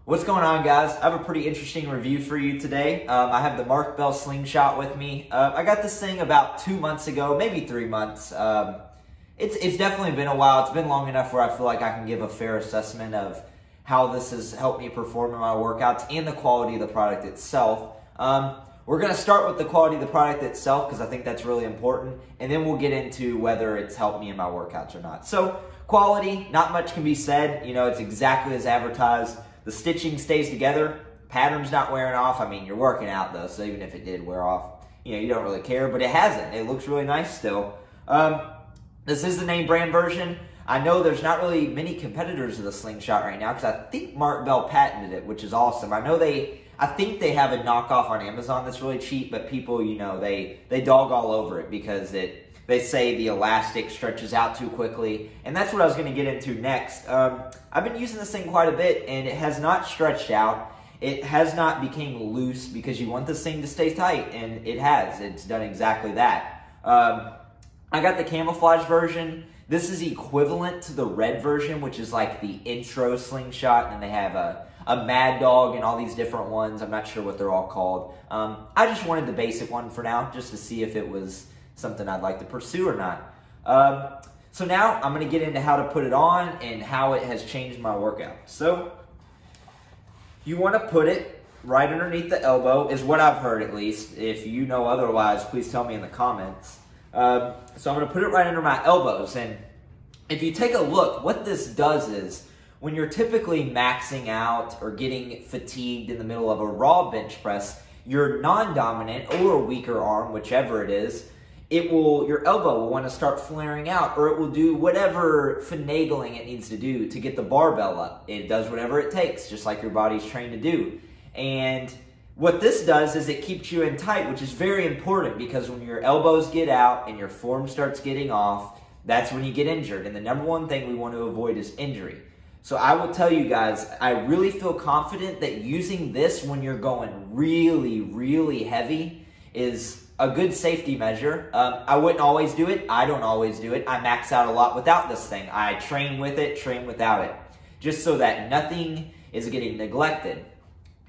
What's going on, guys? I have a pretty interesting review for you today. I have the Mark Bell Slingshot with me. I got this thing about 2 months ago, maybe 3 months. It's definitely been a while. It's been long enough where I feel like I can give a fair assessment of how this has helped me perform in my workouts and the quality of the product itself. We're going to start with the quality of the product itself because I think that's really important, and then we'll get into whether it's helped me in my workouts or not. So, quality, not much can be said. You know, it's exactly as advertised. The stitching stays together, pattern's not wearing off. I mean, you're working out though, so even if it did wear off, you know, you don't really care, but it hasn't. It looks really nice still. This is the name brand version. I know there's not really many competitors of the Slingshot right now because I think Mark Bell patented it, which is awesome. I think they have a knockoff on Amazon that's really cheap, but people, you know, they dog all over it because they say the elastic stretches out too quickly, and that's what I was going to get into next. I've been using this thing quite a bit, and it has not stretched out. It has not became loose because you want this thing to stay tight, and it has. It's done exactly that. I got the camouflage version. This is equivalent to the red version, which is like the intro Slingshot, and they have a Mad Dog and all these different ones. I'm not sure what they're all called. I just wanted the basic one for now, just to see if it was something I'd like to pursue or not. So now I'm going to get into how to put it on and how it has changed my workout. So you want to put it right underneath the elbow, is what I've heard at least. If you know otherwise, please tell me in the comments. So I'm going to put it right under my elbows, and if you take a look, what this does is when you're typically maxing out or getting fatigued in the middle of a raw bench press, your non-dominant or weaker arm, whichever it is, your elbow will want to start flaring out, or it will do whatever finagling it needs to do to get the barbell up. It does whatever it takes, just like your body's trained to do. And what this does is it keeps you in tight, which is very important because when your elbows get out and your form starts getting off, that's when you get injured. And the number one thing we want to avoid is injury. So I will tell you guys, I really feel confident that using this when you're going really, really heavy is a good safety measure. I wouldn't always do it. I don't always do it. I max out a lot without this thing. I train with it, train without it, just so that nothing is getting neglected.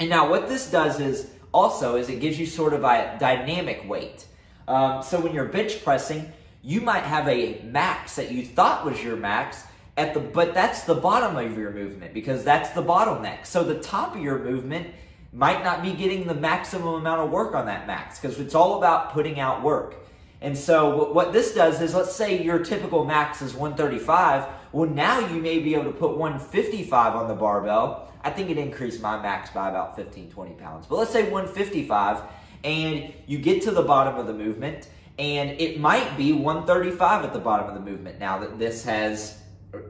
And now what this does is it gives you sort of a dynamic weight. So when you're bench pressing, you might have a max that you thought was your max, but that's the bottom of your movement because that's the bottleneck. So the top of your movement might not be getting the maximum amount of work on that max because it's all about putting out work. And so what this does is, let's say your typical max is 135. Well, now you may be able to put 155 on the barbell. I think it increased my max by about 15, 20 pounds. But let's say 155, and you get to the bottom of the movement, and it might be 135 at the bottom of the movement now that this has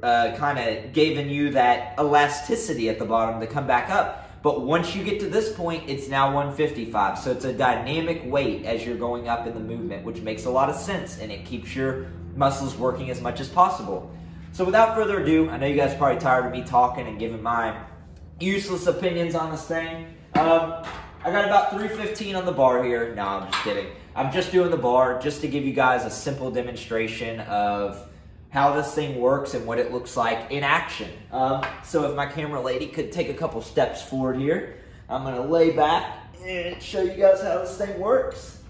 kind of given you that elasticity at the bottom to come back up. But once you get to this point, it's now 155. So it's a dynamic weight as you're going up in the movement, which makes a lot of sense, and it keeps your muscles working as much as possible. So without further ado, I know you guys are probably tired of me talking and giving my useless opinions on this thing. I got about 315 on the bar here. No, I'm just kidding. I'm just doing the bar just to give you guys a simple demonstration of how this thing works and what it looks like in action. So if my camera lady could take a couple steps forward here, I'm going to lay back and show you guys how this thing works.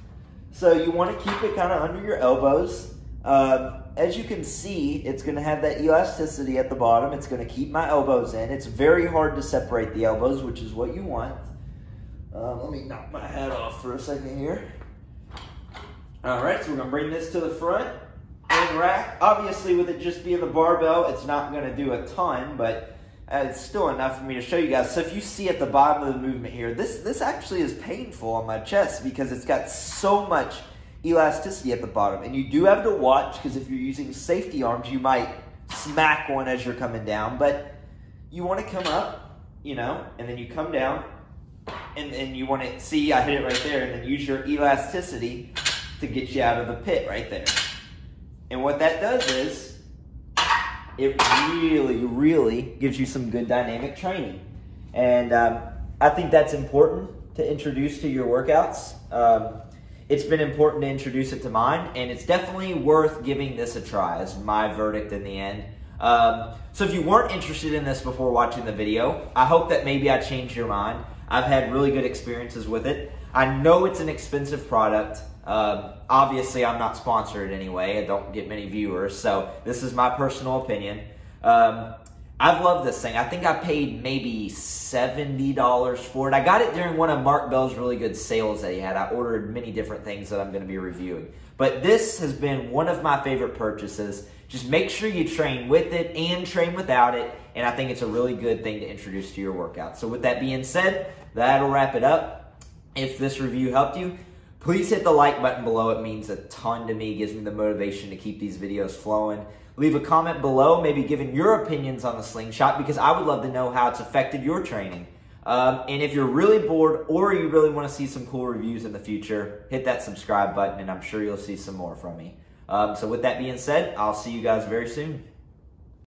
So you want to keep it kind of under your elbows. As you can see, it's going to have that elasticity at the bottom. It's going to keep my elbows in. It's very hard to separate the elbows, which is what you want. Let me knock my hat off for a second here. All right, so we're going to bring this to the front. Rack. Obviously, with it just being the barbell, it's not going to do a ton, but it's still enough for me to show you guys. So if you see at the bottom of the movement here, this actually is painful on my chest because it's got so much elasticity at the bottom. And you do have to watch because if you're using safety arms, you might smack one as you're coming down. But you want to come up, you know, and then you come down, and you want to see I hit it right there, and then use your elasticity to get you out of the pit right there. And what that does is, it really, really gives you some good dynamic training. And I think that's important to introduce to your workouts. It's been important to introduce it to mine, and it's definitely worth giving this a try, is my verdict in the end. So if you weren't interested in this before watching the video, I hope that maybe I changed your mind. I've had really good experiences with it. I know it's an expensive product. Obviously, I'm not sponsored anyway. I don't get many viewers, so this is my personal opinion. I've loved this thing. I think I paid maybe $70 for it. I got it during one of Mark Bell's really good sales that he had. I ordered many different things that I'm going to be reviewing. But this has been one of my favorite purchases. Just make sure you train with it and train without it, and I think it's a really good thing to introduce to your workout. So with that being said, that'll wrap it up. If this review helped you, please hit the like button below. It means a ton to me. It gives me the motivation to keep these videos flowing. Leave a comment below, maybe giving your opinions on the Slingshot, because I would love to know how it's affected your training. And if you're really bored or you really want to see some cool reviews in the future, hit that subscribe button, and I'm sure you'll see some more from me. So with that being said, I'll see you guys very soon.